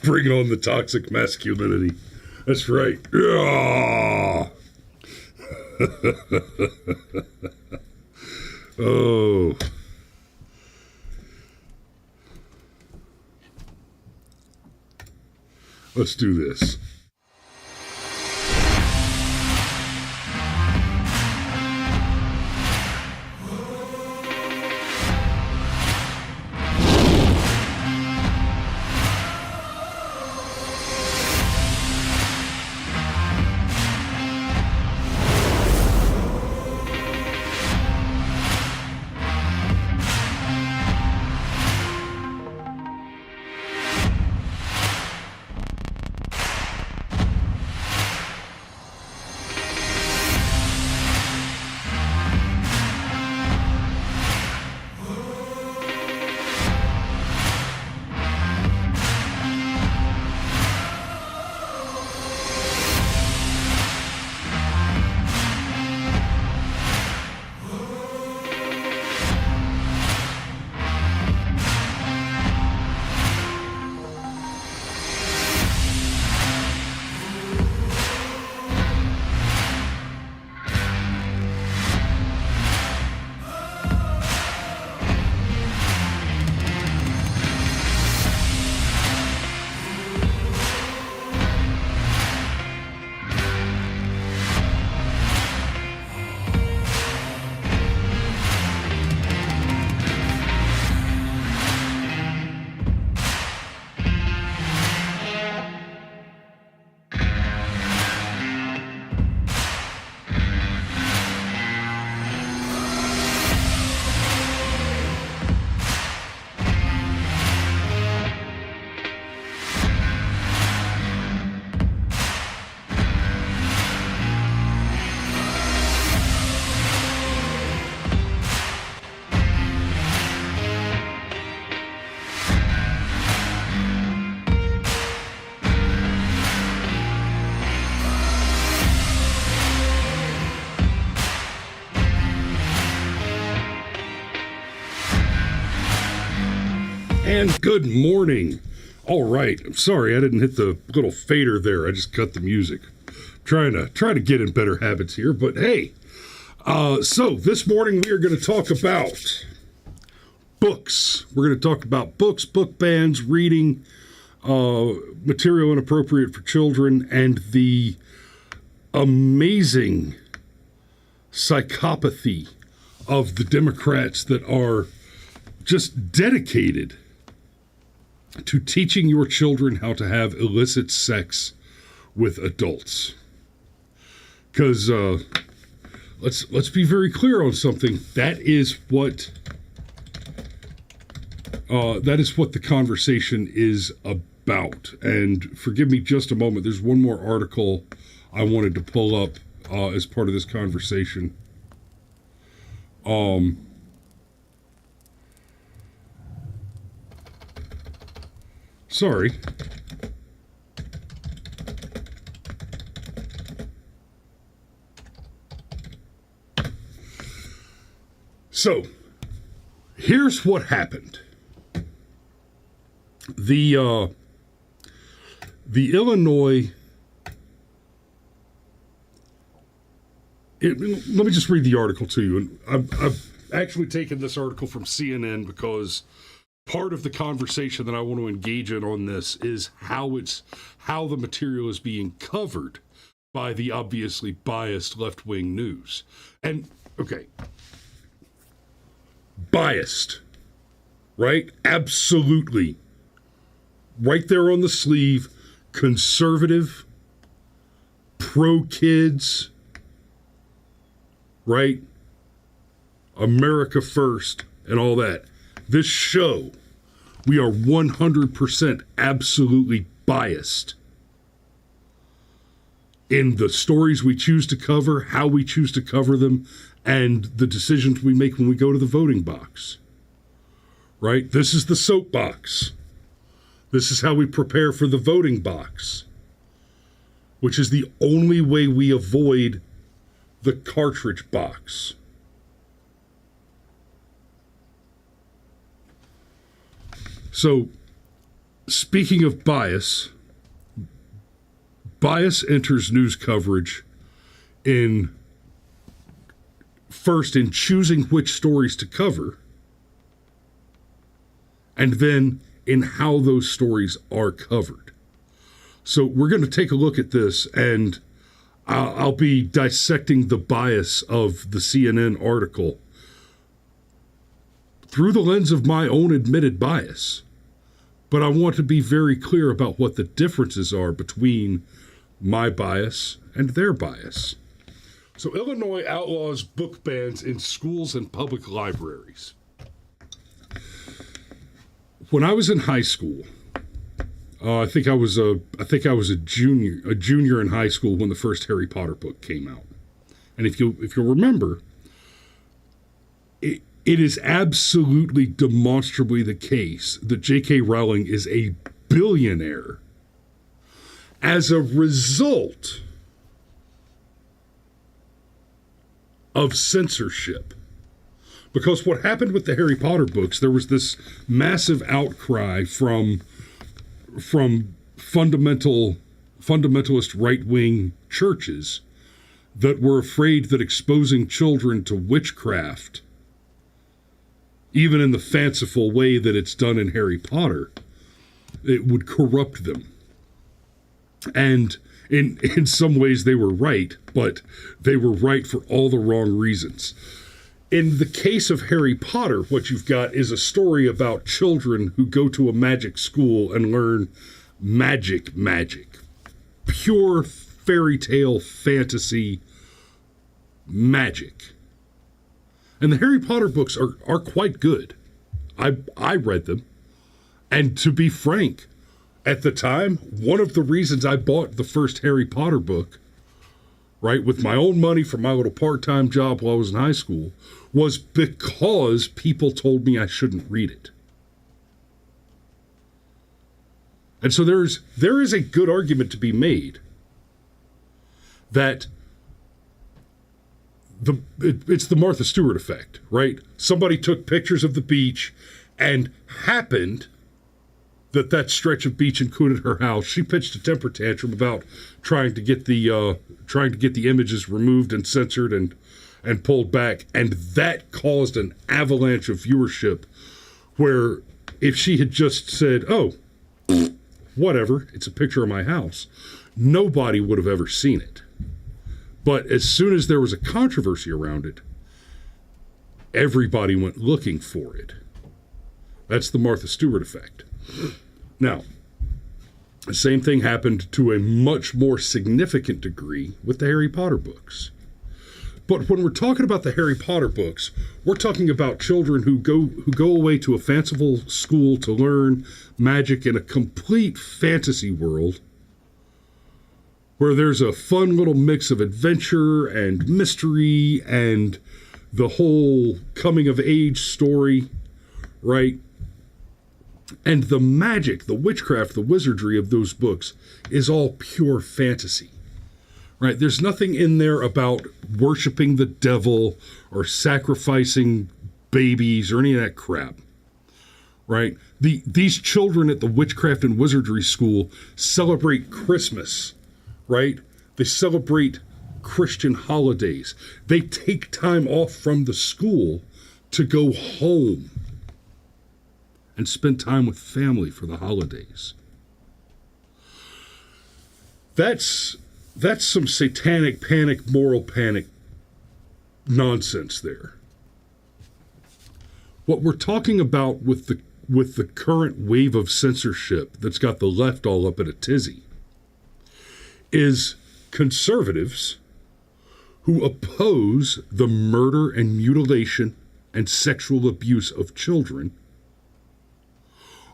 Bring on the toxic masculinity. That's right. Yeah. Oh. Let's do this. And good morning. All right. I'm sorry I didn't hit the little fader there. I just cut the music. Trying to get in better habits here, but hey. So this morning we are going to talk about books. We're going to talk about books, book bans, reading, material inappropriate for children, and the amazing psychopathy of the Democrats that are just dedicated to teaching your children how to have illicit sex with adults. Because let's be very clear on something. That is what the conversation is about. And forgive me just a moment. There's one more article I wanted to pull up as part of this conversation. Sorry. So, here's what happened. The Illinois... let me just read the article to you. And I've actually taken this article from CNN because part of the conversation that I want to engage in on this is how the material is being covered by the obviously biased left-wing news. And, okay, biased, right? Absolutely. Right there on the sleeve, conservative, pro-kids, right? America first and all that. This show, we are 100% absolutely biased in the stories we choose to cover, how we choose to cover them, and the decisions we make when we go to the voting box. Right? This is the soapbox. This is how we prepare for the voting box, which is the only way we avoid the cartridge box. So, speaking of bias enters news coverage in choosing which stories to cover, and then in how those stories are covered. So we're going to take a look at this, and I'll be dissecting the bias of the CNN article through the lens of my own admitted bias. But I want to be very clear about what the differences are between my bias and their bias. So Illinois outlaws book bans in schools and public libraries. When I was in high school, I think I was a junior in high school when the first Harry Potter book came out. And if you'll remember, it is absolutely demonstrably the case that J.K. Rowling is a billionaire as a result of censorship. Because what happened with the Harry Potter books, there was this massive outcry from fundamentalist right-wing churches that were afraid that exposing children to witchcraft, even in the fanciful way that it's done in Harry Potter, it would corrupt them. And in some ways they were right, but they were right for all the wrong reasons. In the case of Harry Potter, what you've got is a story about children who go to a magic school and learn magic. Pure fairy tale fantasy magic. And the Harry Potter books are quite good. I read them. And to be frank, at the time, one of the reasons I bought the first Harry Potter book, right, with my own money from my little part-time job while I was in high school, was because people told me I shouldn't read it. And so there is a good argument to be made that it's the Martha Stewart effect, right? Somebody took pictures of the beach and happened that stretch of beach included her house. She pitched a temper tantrum about trying to get the images removed and censored and pulled back, and that caused an avalanche of viewership where if she had just said, oh, whatever, it's a picture of my house, nobody would have ever seen it. But as soon as there was a controversy around it, everybody went looking for it. That's the Martha Stewart effect. Now, the same thing happened to a much more significant degree with the Harry Potter books. But when we're talking about the Harry Potter books, we're talking about children who go away to a fanciful school to learn magic in a complete fantasy world where there's a fun little mix of adventure and mystery and the whole coming of age story, right? And the magic, the witchcraft, the wizardry of those books is all pure fantasy, right? There's nothing in there about worshiping the devil or sacrificing babies or any of that crap, right? These children at the witchcraft and wizardry school celebrate Christmas, right? They celebrate Christian holidays. They take time off from the school to go home and spend time with family for the holidays. That's some satanic panic, moral panic nonsense there. What we're talking about with the current wave of censorship that's got the left all up in a tizzy is conservatives who oppose the murder and mutilation and sexual abuse of children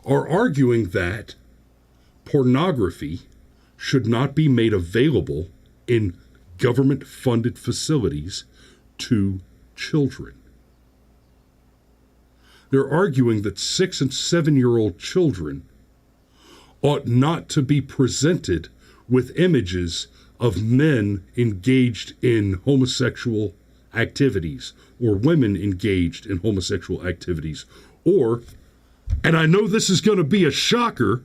are arguing that pornography should not be made available in government-funded facilities to children. They're arguing that 6 and 7-year-old children ought not to be presented with images of men engaged in homosexual activities or women engaged in homosexual activities or and I know this is going to be a shocker,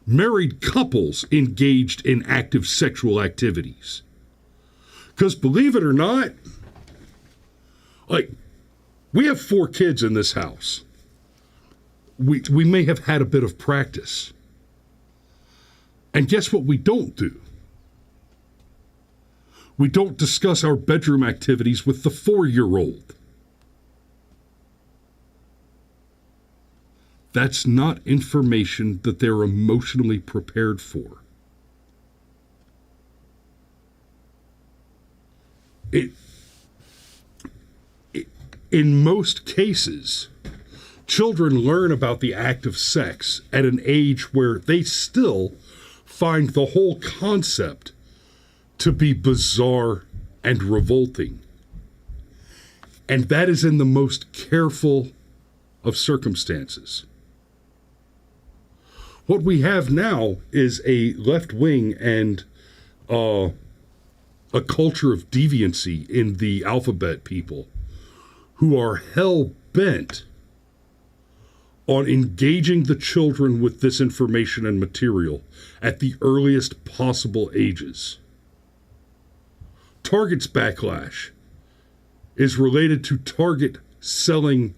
married couples engaged in active sexual activities. Because believe it or not, like, we have 4 kids in this house. We may have had a bit of practice. And guess what we don't do? We don't discuss our bedroom activities with the 4-year-old. That's not information that they're emotionally prepared for. In most cases, children learn about the act of sex at an age where they still find the whole concept to be bizarre and revolting. And that is in the most careful of circumstances. What we have now is a left wing and a culture of deviancy in the alphabet people who are hell-bent on engaging the children with this information and material at the earliest possible ages. Target's backlash is related to Target selling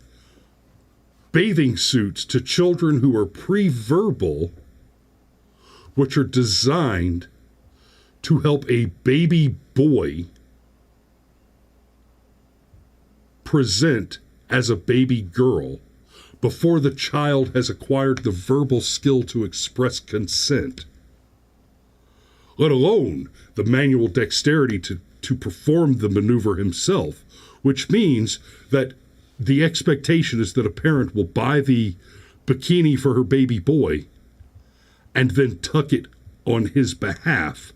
bathing suits to children who are pre-verbal, which are designed to help a baby boy present as a baby girl before the child has acquired the verbal skill to express consent, let alone the manual dexterity to perform the maneuver himself, which means that the expectation is that a parent will buy the bikini for her baby boy and then tuck it on his behalf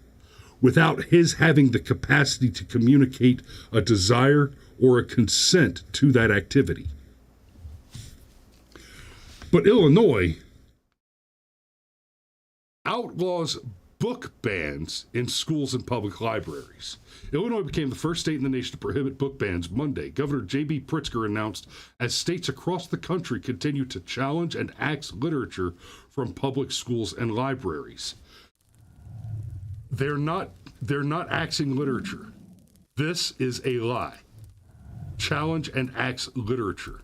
without his having the capacity to communicate a desire or a consent to that activity. But Illinois outlaws book bans in schools and public libraries. Illinois became the first state in the nation to prohibit book bans Monday. Governor J.B. Pritzker announced as states across the country continue to challenge and axe literature from public schools and libraries. They're not axing literature. This is a lie. Challenge and axe literature.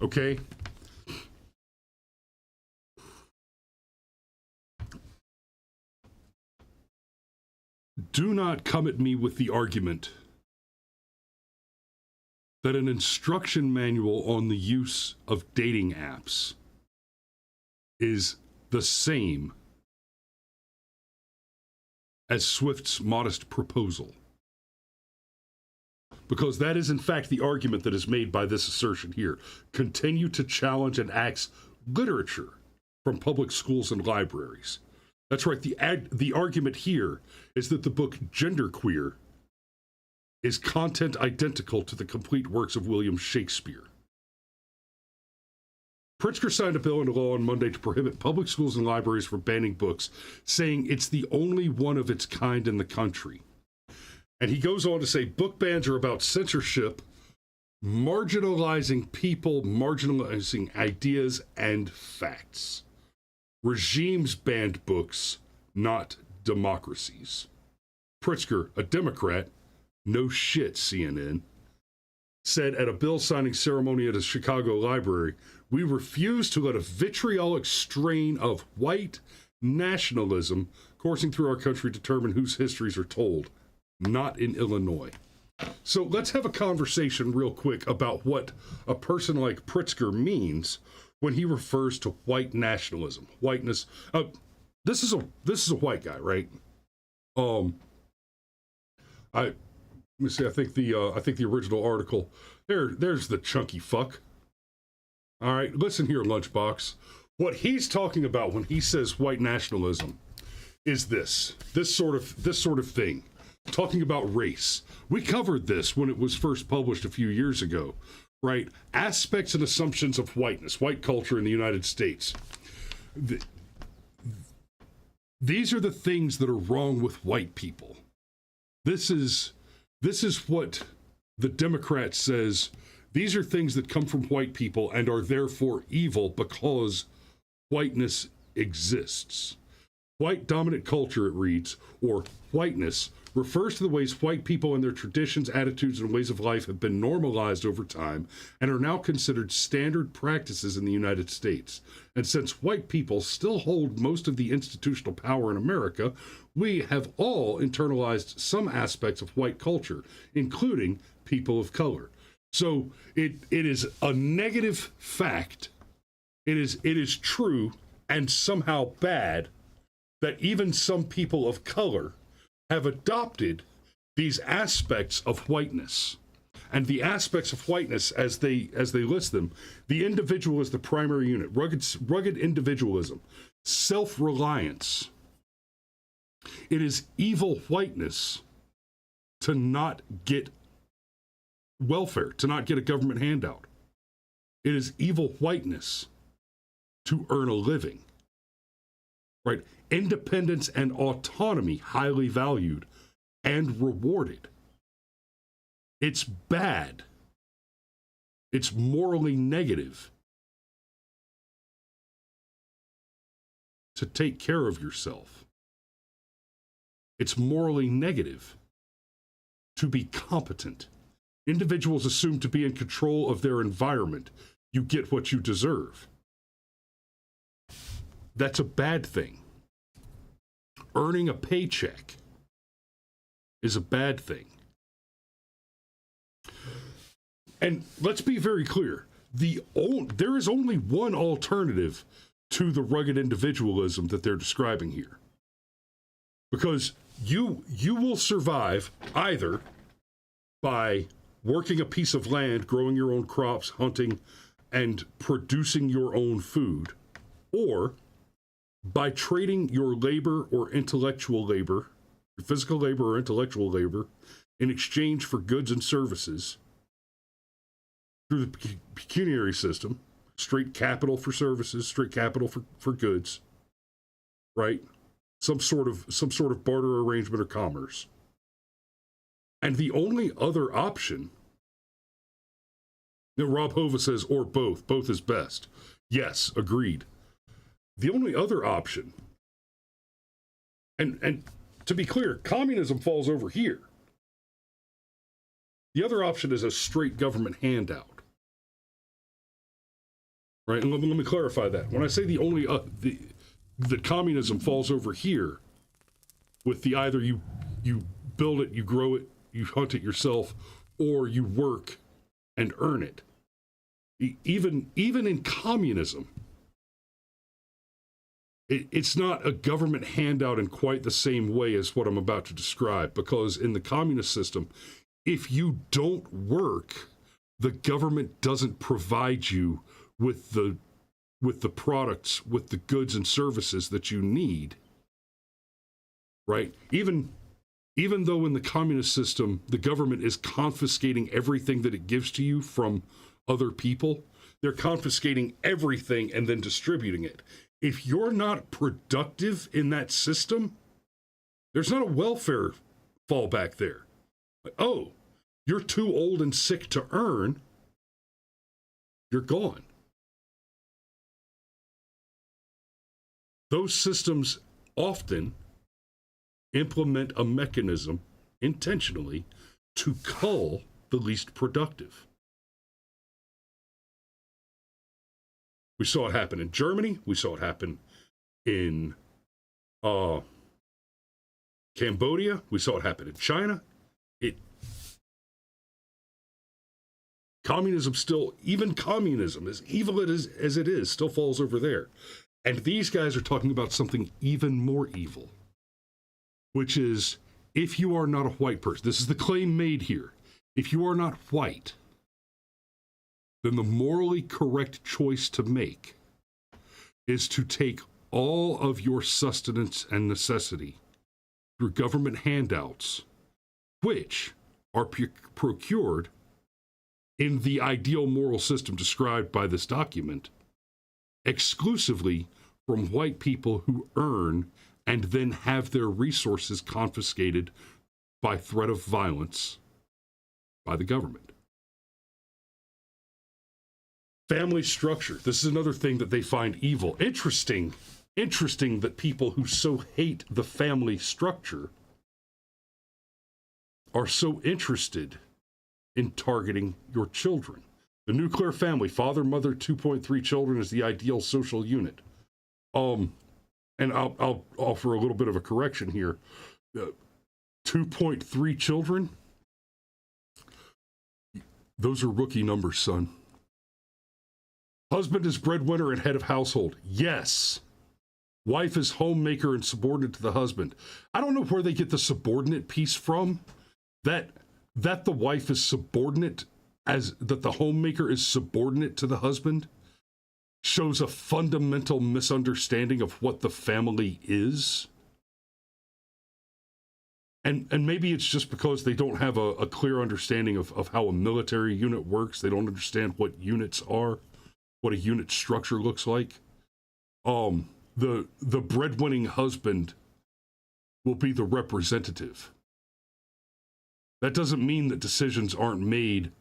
Okay? Do not come at me with the argument that an instruction manual on the use of dating apps is the same as Swift's modest proposal. Because that is, in fact, the argument that is made by this assertion here. Continue to challenge and axe literature from public schools and libraries. That's right. The argument here is that the book Genderqueer is content identical to the complete works of William Shakespeare. Pritzker signed a bill into law on Monday to prohibit public schools and libraries from banning books, saying it's the only one of its kind in the country. And he goes on to say book bans are about censorship, marginalizing people, marginalizing ideas and facts. Regimes banned books, not democracies. Pritzker, a Democrat, no shit, CNN, said at a bill signing ceremony at a Chicago library, "We refuse to let a vitriolic strain of white nationalism coursing through our country determine whose histories are told. Not in Illinois." So let's have a conversation real quick about what a person like Pritzker means when he refers to white nationalism, whiteness. This is a white guy, right? Let me see. I think the original article there's the chunky fuck. All right, listen here, Lunchbox. What he's talking about when he says white nationalism is this sort of thing. Talking about race. We covered this when it was first published a few years ago, right? Aspects and assumptions of whiteness, white culture in the United States. These are the things that are wrong with white people. This is what the Democrat says These are things that come from white people and are therefore evil because whiteness exists. White dominant culture, it reads, or whiteness, refers to the ways white people and their traditions, attitudes, and ways of life have been normalized over time and are now considered standard practices in the United States. And since white people still hold most of the institutional power in America, we have all internalized some aspects of white culture, including people of color. So it is a negative fact. It is true and somehow bad that even some people of color have adopted these aspects of whiteness. And the aspects of whiteness, as they list them, the individual is the primary unit, rugged individualism, self-reliance. It is evil whiteness to not get welfare, to not get a government handout. It is evil whiteness to earn a living. Right? Independence and autonomy, highly valued and rewarded. It's bad. It's morally negative to take care of yourself. It's morally negative to be competent. Individuals assume to be in control of their environment. You get what you deserve. That's a bad thing. Earning a paycheck is a bad thing. And let's be very clear. There is only one alternative to the rugged individualism that they're describing here. Because you will survive either by working a piece of land, growing your own crops, hunting, and producing your own food, or by trading your labor or intellectual labor, your physical labor or intellectual labor, in exchange for goods and services through the pecuniary system, straight capital for services, straight capital for goods, right? Some sort of barter arrangement or commerce. And the only other option, that Rob Hova says, or both is best. Yes, agreed. The only other option, and to be clear, communism falls over here. The other option is a straight government handout. Right? And let me clarify that. When I say the only, the communism falls over here with the either you build it, you grow it, you hunt it yourself, or you work and earn it. Even in communism, it's not a government handout in quite the same way as what I'm about to describe, because in the communist system, if you don't work, the government doesn't provide you with the products, with the goods and services that you need, right? Even though in the communist system, the government is confiscating everything that it gives to you from other people, they're confiscating everything and then distributing it. If you're not productive in that system, there's not a welfare fallback there. Like, oh, you're too old and sick to earn, you're gone. Those systems often implement a mechanism intentionally to cull the least productive. We saw it happen in Germany. We saw it happen in Cambodia. We saw it happen in China. Communism still, even communism, as evil as it is, still falls over there. And these guys are talking about something even more evil, which is if you are not a white person, this is the claim made here, if you are not white, then the morally correct choice to make is to take all of your sustenance and necessity through government handouts, which are procured in the ideal moral system described by this document, exclusively from white people who earn and then have their resources confiscated by threat of violence by the government. Family structure. This is another thing that they find evil. Interesting that people who so hate the family structure are so interested in targeting your children. The nuclear family, father, mother, 2.3 children, is the ideal social unit. And I'll offer a little bit of a correction here. 2.3 children? Those are rookie numbers, son. Husband is breadwinner and head of household. Yes. Wife is homemaker and subordinate to the husband. I don't know where they get the subordinate piece from. That the wife is subordinate, as that the homemaker is subordinate to the husband, shows a fundamental misunderstanding of what the family is. And maybe it's just because they don't have a clear understanding of how a military unit works. They don't understand what units are, what a unit structure looks like. The breadwinning husband will be the representative. That doesn't mean that decisions aren't made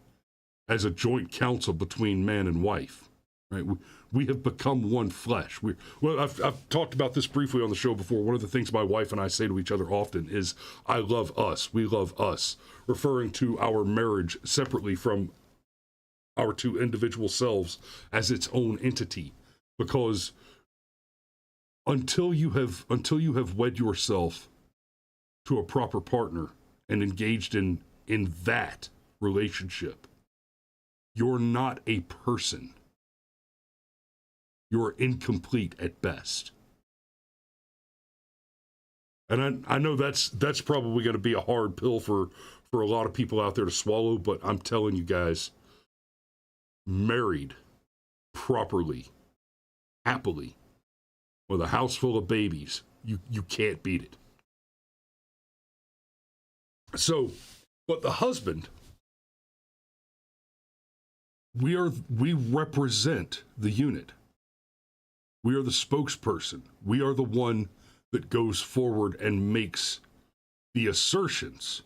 as a joint council between man and wife, right? We have become one flesh. I've talked about this briefly on the show before. One of the things my wife and I say to each other often is, I love us, we love us, referring to our marriage separately from our two individual selves as its own entity. Because until you have wed yourself to a proper partner and engaged in that relationship, you're not a person. You're incomplete at best. And I know that's probably going to be a hard pill for a lot of people out there to swallow, but I'm telling you guys, married properly, happily, with a house full of babies, you can't beat it. So, but the husband, we represent the unit. We are the spokesperson. We are the one that goes forward and makes the assertions.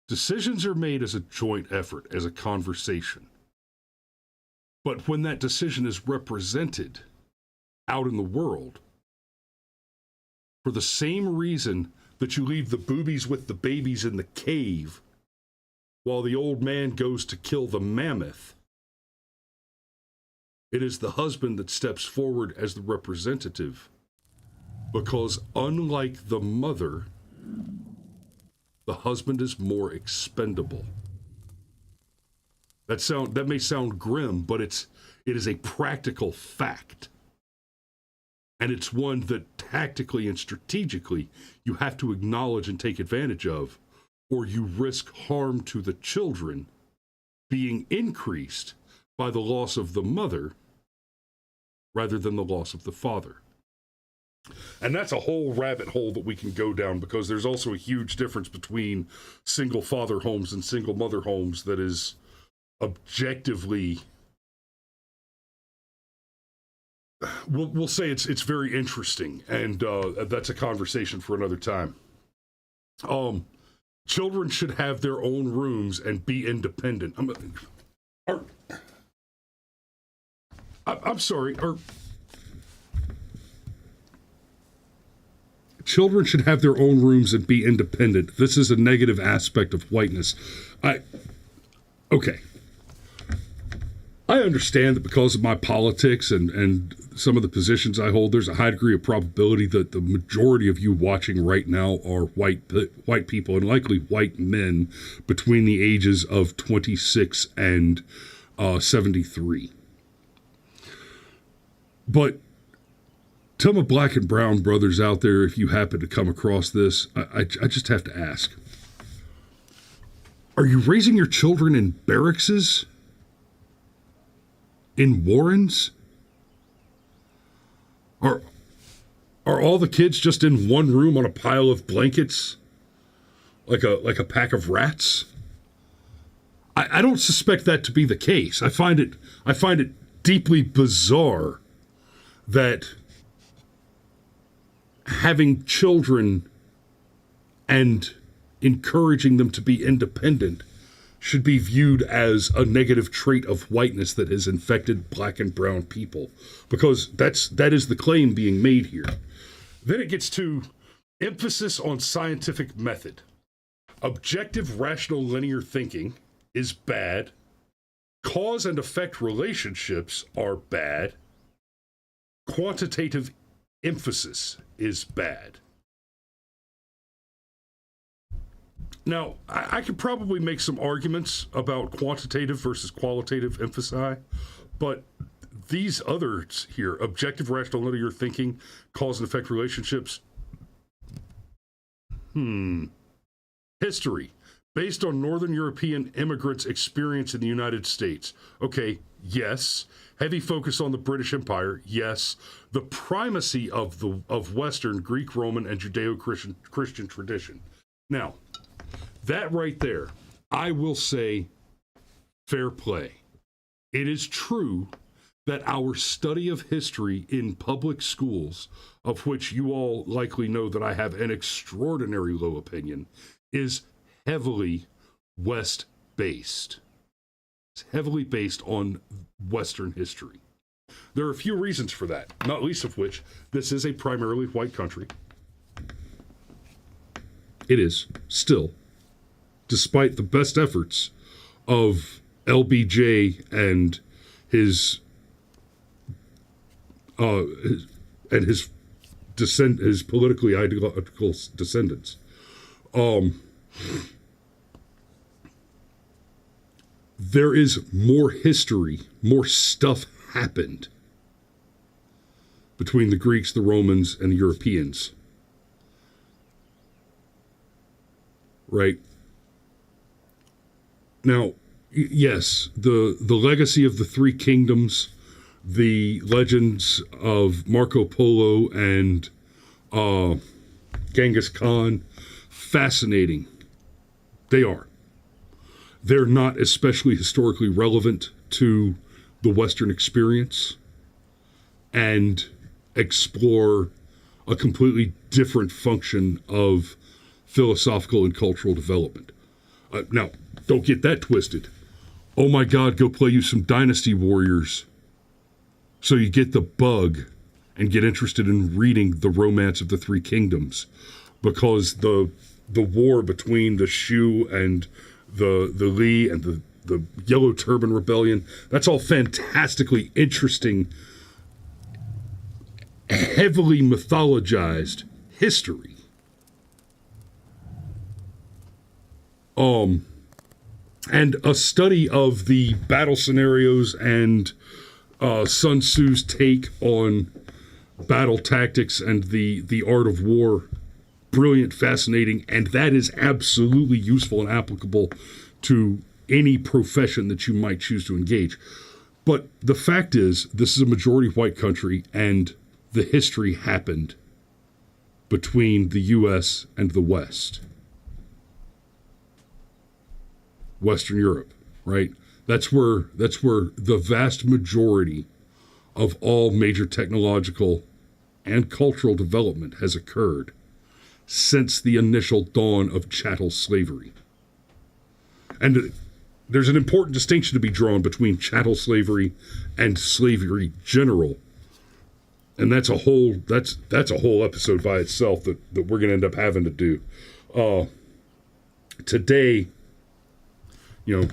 Decisions are made as a joint effort, as a conversation. But when that decision is represented out in the world, for the same reason that you leave the boobies with the babies in the cave while the old man goes to kill the mammoth, it is the husband that steps forward as the representative, because unlike the mother, the husband is more expendable. That may sound grim, but it is a practical fact. And it's one that tactically and strategically you have to acknowledge and take advantage of, or you risk harm to the children being increased by the loss of the mother rather than the loss of the father. And that's a whole rabbit hole that we can go down, because there's also a huge difference between single father homes and single mother homes that is objectively, we'll say it's very interesting, and that's a conversation for another time. Children should have their own rooms and be independent. I'm sorry. Children should have their own rooms and be independent. This is a negative aspect of whiteness. Okay. I understand that because of my politics and some of the positions I hold, there's a high degree of probability that the majority of you watching right now are white people, and likely white men between the ages of 26 and 73. But tell my black and brown brothers out there, if you happen to come across this, I just have to ask. Are you raising your children in barracks? In warrens? Are all the kids just in one room on a pile of blankets? Like a pack of rats? I don't suspect that to be the case. I find it deeply bizarre that having children and encouraging them to be independent should be viewed as a negative trait of whiteness that has infected black and brown people, because that is the claim being made here. Then it gets to emphasis on scientific method. Objective, rational, linear thinking is bad. Cause and effect relationships are bad. Quantitative emphasis is bad. Now, I could probably make some arguments about quantitative versus qualitative emphasis, but these others here, objective, rational, linear thinking, cause and effect relationships, history, based on Northern European immigrants' experience in the United States. Okay, yes. Heavy focus on the British Empire, yes. The primacy of Western, Greek, Roman, and Judeo-Christian tradition. Now, that right there, I will say, fair play. It is true that our study of history in public schools, of which you all likely know that I have an extraordinary low opinion, is heavily West-based. It's heavily based on Western history. There are a few reasons for that, not least of which this is a primarily white country. It is still, despite the best efforts of LBJ and his politically ideological descendants. There is more history, more stuff happened between the Greeks, the Romans, and the Europeans. Right? Now, yes, the legacy of the three kingdoms, the legends of Marco Polo and Genghis Khan, fascinating. They are. They're not especially historically relevant to the Western experience and explore a completely different function of philosophical and cultural development. Now, don't get that twisted. Oh my God, go play you some Dynasty Warriors so you get the bug and get interested in reading the Romance of the Three Kingdoms, because the war between the Shu and the Li and the Yellow Turban Rebellion, that's all fantastically interesting, heavily mythologized history. And a study of the battle scenarios and Sun Tzu's take on battle tactics and the art of war, brilliant, fascinating, and that is absolutely useful and applicable to any profession that you might choose to engage. But the fact is, this is a majority white country, and the history happened between the U.S. and the West. Western Europe, right? That's where the vast majority of all major technological and cultural development has occurred since the initial dawn of chattel slavery. And there's an important distinction to be drawn between chattel slavery and slavery general. And that's a whole episode by itself that we're going to end up having to do. Today, you know,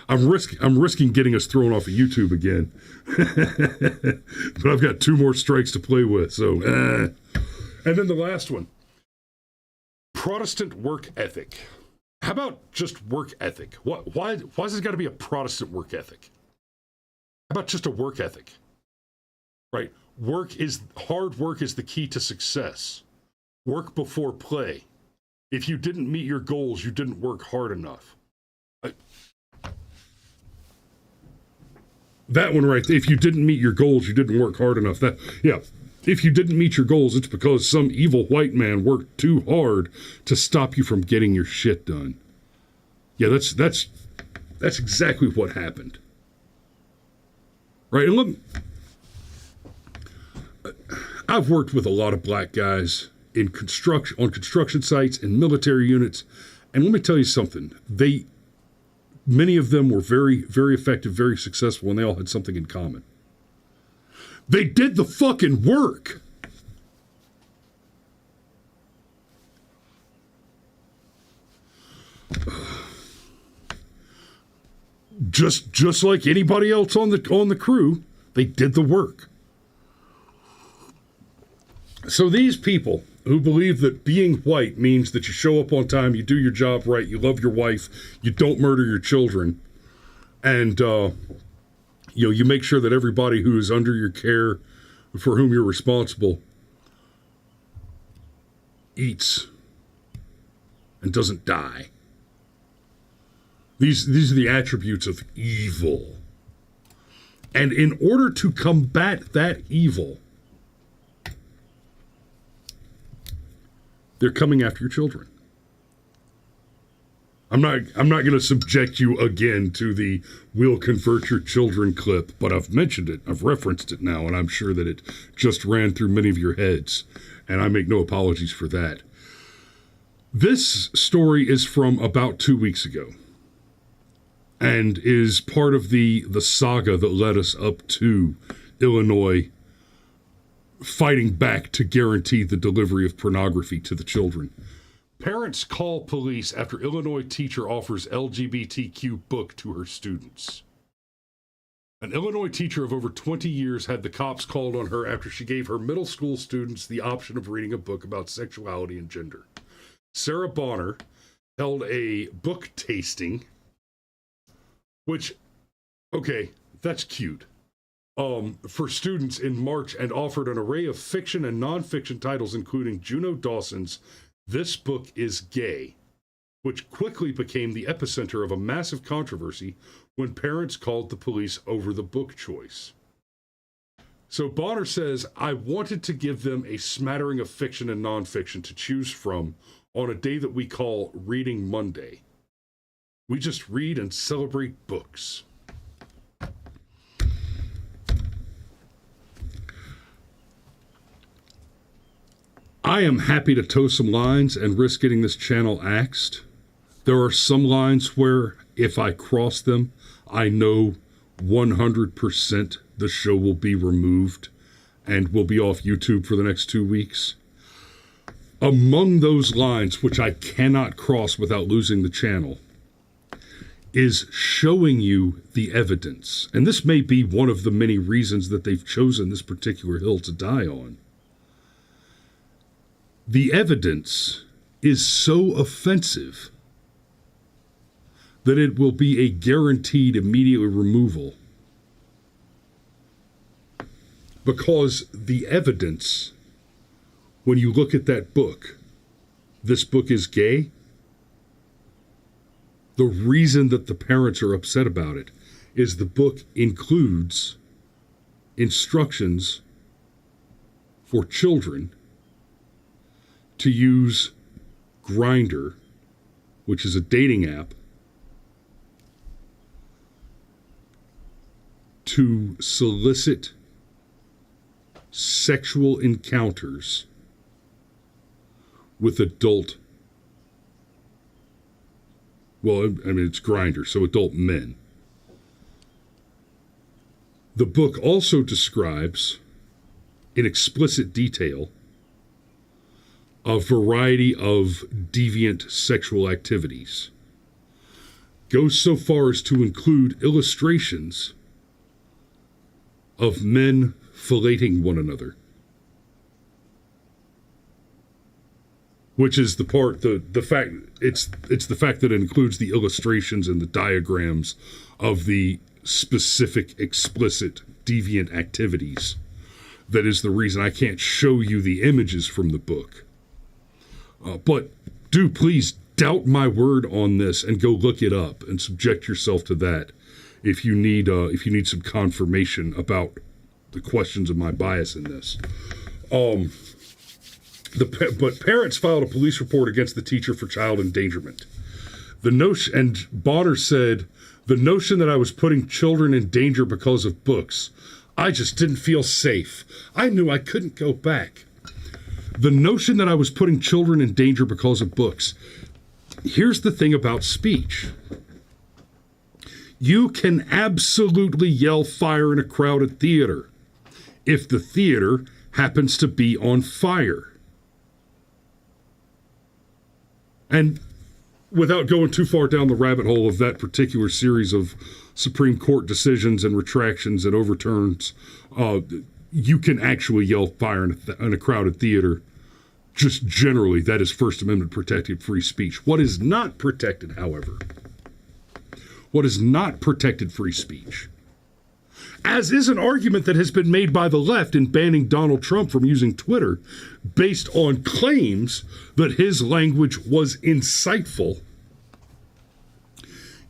I'm risking getting us thrown off of YouTube again. But I've got two more strikes to play with. So, and then the last one. Protestant work ethic. How about just work ethic? Why has it got to be a Protestant work ethic? How about just a work ethic? Right? Hard work is the key to success. Work before play. If you didn't meet your goals, you didn't work hard enough. That one right there. If you didn't meet your goals, you didn't work hard enough. If you didn't meet your goals, it's because some evil white man worked too hard to stop you from getting your shit done. Yeah, that's exactly what happened. Right? And look, I've worked with a lot of black guys on construction sites and military units, and let me tell you something. many of them were very, very effective, very successful, and they all had something in common. They did the fucking work. Just like anybody else on the crew, they did the work. So these people who believe that being white means that you show up on time, you do your job right, you love your wife, you don't murder your children, and you make sure that everybody who is under your care, for whom you're responsible, eats and doesn't die. These are the attributes of evil. And in order to combat that evil, they're coming after your children. I'm not going to subject you again to the "we'll convert your children" clip, but I've mentioned it, I've referenced it now, and I'm sure that it just ran through many of your heads, and I make no apologies for that. This story is from about 2 weeks ago, and is part of the saga that led us up to Illinois fighting back to guarantee the delivery of pornography to the children. Parents call police after Illinois teacher offers LGBTQ book to her students. An Illinois teacher of over 20 years had the cops called on her after she gave her middle school students the option of reading a book about sexuality and gender. Sarah Bonner held a book tasting, which, okay, that's cute, for students in March, and offered an array of fiction and nonfiction titles, including Juno Dawson's "This Book is Gay," which quickly became the epicenter of a massive controversy when parents called the police over the book choice. So Bonner says, "I wanted to give them a smattering of fiction and nonfiction to choose from on a day that we call Reading Monday. We just read and celebrate books." I am happy to toe some lines and risk getting this channel axed. There are some lines where if I cross them, I know 100% the show will be removed and will be off YouTube for the next 2 weeks. Among those lines, which I cannot cross without losing the channel, is showing you the evidence. And this may be one of the many reasons that they've chosen this particular hill to die on. The evidence is so offensive that it will be a guaranteed immediate removal. Because the evidence, when you look at that book, "This Book is Gay," the reason that the parents are upset about it is the book includes instructions for children to use Grindr, which is a dating app, to solicit sexual encounters with adult, it's Grindr, so adult men. The book also describes, in explicit detail, a variety of deviant sexual activities. Goes so far as to include illustrations of men filleting one another. Which is the part, it's the fact that it includes the illustrations and the diagrams of the specific, explicit, deviant activities. That is the reason I can't show you the images from the book. But do please doubt my word on this and go look it up and subject yourself to that if you need some confirmation about the questions of my bias in this. But parents filed a police report against the teacher for child endangerment. And Bonner said, "The notion that I was putting children in danger because of books, I just didn't feel safe. I knew I couldn't go back." The notion that I was putting children in danger because of books. Here's the thing about speech. You can absolutely yell fire in a crowded theater if the theater happens to be on fire. And without going too far down the rabbit hole of that particular series of Supreme Court decisions and retractions and overturns, you can actually yell fire in a crowded theater. Just generally, that is First Amendment protected free speech. What is not protected, however, what is not protected free speech, as is an argument that has been made by the left in banning Donald Trump from using Twitter based on claims that his language was insightful.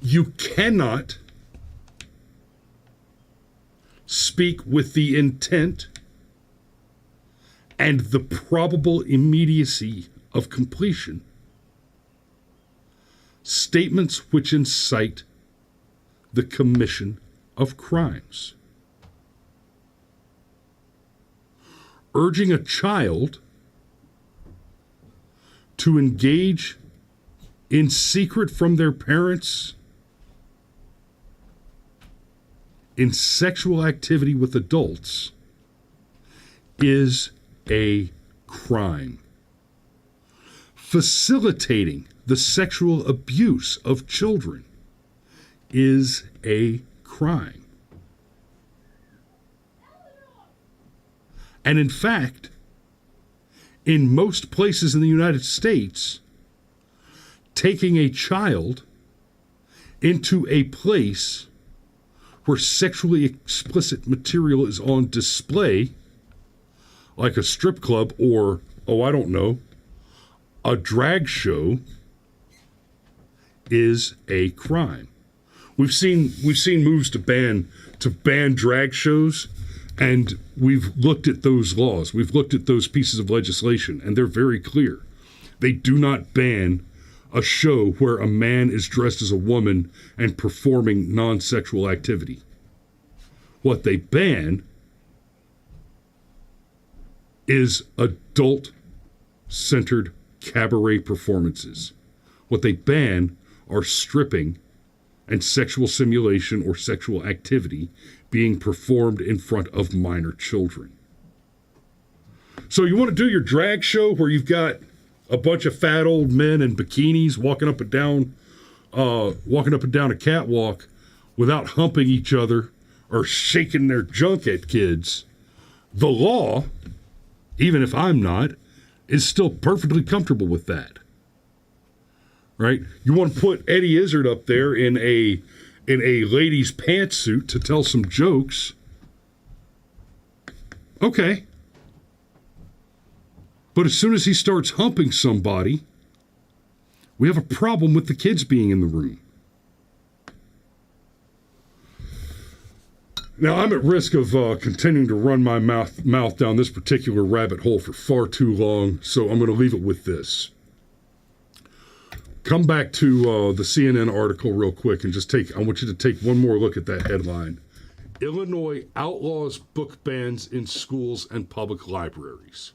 You cannot speak with the intent and the probable immediacy of completion. Statements which incite the commission of crimes. Urging a child to engage in secret from their parents in sexual activity with adults is a crime. Facilitating the sexual abuse of children is a crime. And in fact, in most places in the United States, taking a child into a place where sexually explicit material is on display, like a strip club or, a drag show, is a crime. We've seen moves to ban drag shows, and we've looked at those laws. We've looked at those pieces of legislation, and they're very clear. They do not ban a show where a man is dressed as a woman and performing non-sexual activity. What they ban is adult-centered cabaret performances. What they ban are stripping and sexual simulation or sexual activity being performed in front of minor children. So you want to do your drag show where you've got a bunch of fat old men in bikinis walking up and down a catwalk without humping each other or shaking their junk at kids. The law, even if I'm not, is still perfectly comfortable with that. Right? You want to put Eddie Izzard up there in a lady's pantsuit to tell some jokes. Okay. But as soon as he starts humping somebody, we have a problem with the kids being in the room. Now, I'm at risk of continuing to run my mouth down this particular rabbit hole for far too long, so I'm going to leave it with this. Come back to the CNN article real quick and I want you to take one more look at that headline. Illinois outlaws book bans in schools and public libraries.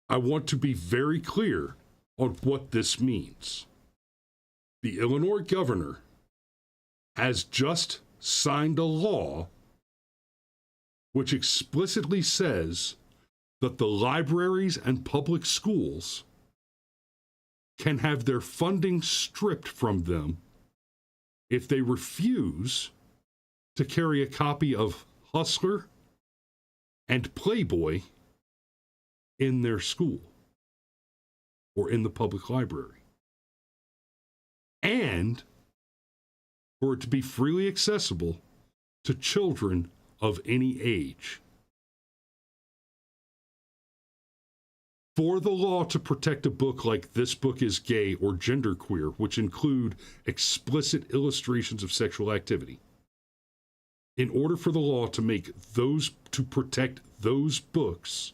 I want to be very clear on what this means. The Illinois governor has just signed a law which explicitly says that the libraries and public schools can have their funding stripped from them if they refuse to carry a copy of Hustler and Playboy in their school or in the public library. And for it to be freely accessible to children of any age. For the law to protect a book like This Book is Gay or Genderqueer, which include explicit illustrations of sexual activity, in order for the law to protect those books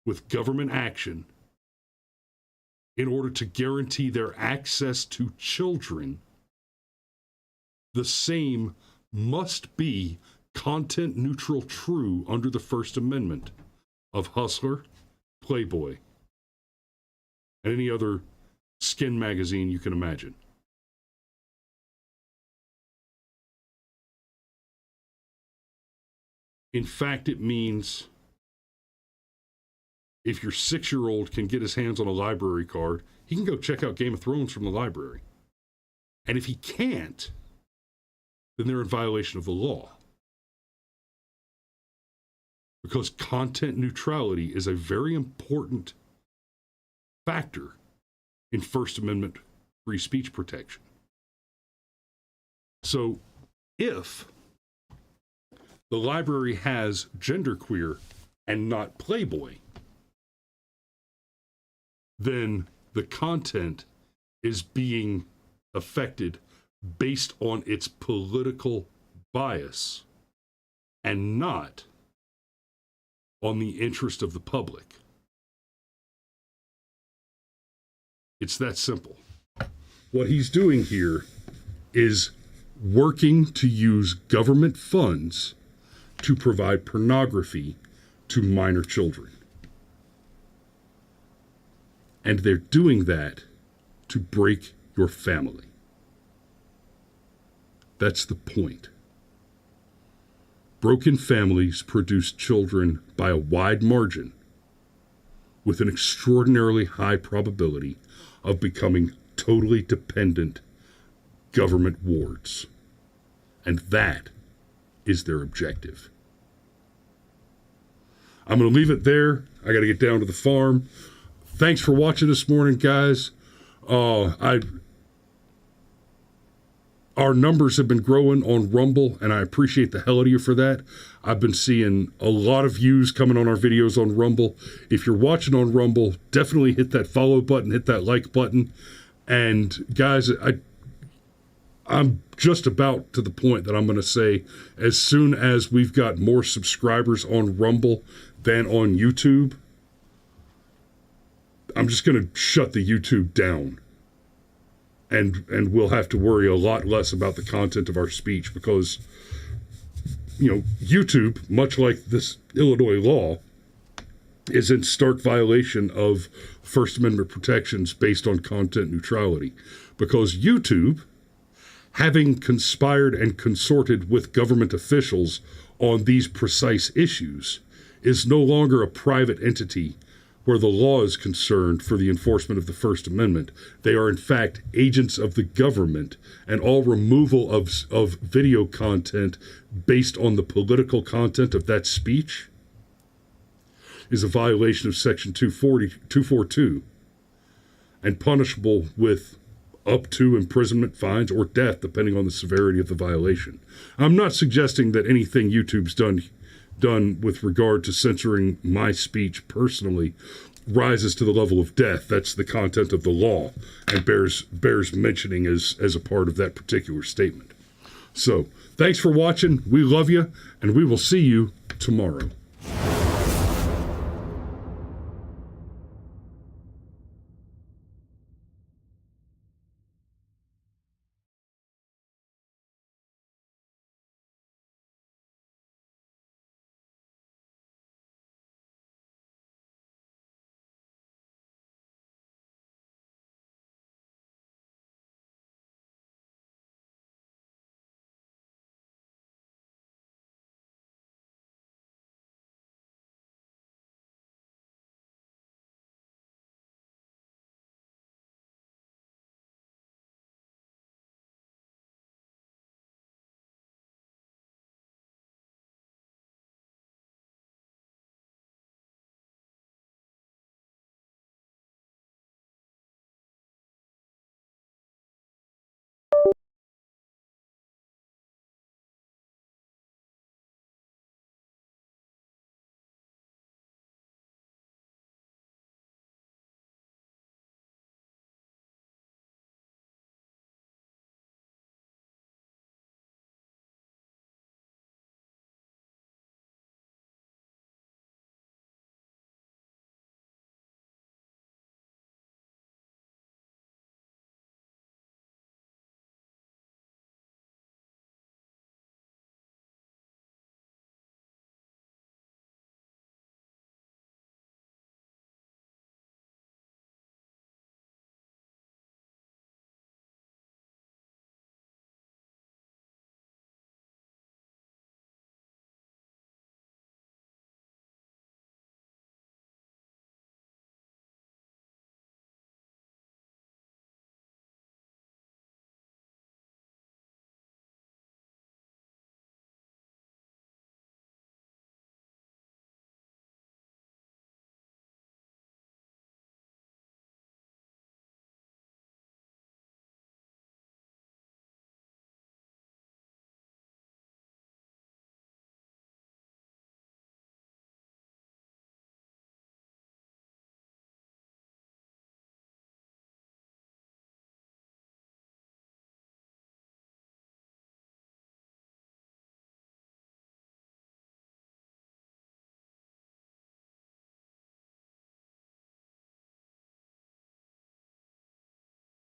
with government action, in order to guarantee their access to children, the same must be content neutral true under the First Amendment of Hustler, Playboy, and any other skin magazine you can imagine. In fact, it means if your 6-year-old can get his hands on a library card, he can go check out Game of Thrones from the library. And if he can't, then they're in violation of the law. Because content neutrality is a very important factor in First Amendment free speech protection. So if the library has genderqueer and not Playboy, then the content is being affected based on its political bias and not on the interest of the public. It's that simple. What he's doing here is working to use government funds to provide pornography to minor children. And they're doing that to break your family. That's the point. Broken families produce children by a wide margin with an extraordinarily high probability of becoming totally dependent government wards. And that is their objective. I'm going to leave it there. I got to get down to the farm. Thanks for watching this morning, guys. Our numbers have been growing on Rumble, and I appreciate the hell out of you for that. I've been seeing a lot of views coming on our videos on Rumble. If you're watching on Rumble, definitely hit that follow button, hit that like button. And guys, I'm just about to the point that I'm going to say, as soon as we've got more subscribers on Rumble than on YouTube, I'm just going to shut the YouTube down. And we'll have to worry a lot less about the content of our speech because, YouTube, much like this Illinois law, is in stark violation of First Amendment protections based on content neutrality. Because YouTube, having conspired and consorted with government officials on these precise issues, is no longer a private entity where the law is concerned for the enforcement of the First Amendment. They are, in fact, agents of the government, and all removal of video content based on the political content of that speech is a violation of Section 242 and punishable with up to imprisonment, fines, or death, depending on the severity of the violation. I'm not suggesting that anything YouTube's done with regard to censoring my speech personally rises to the level of death. That's the content of the law and bears mentioning as a part of that particular statement. So, thanks for watching. We love you, and we will see you tomorrow.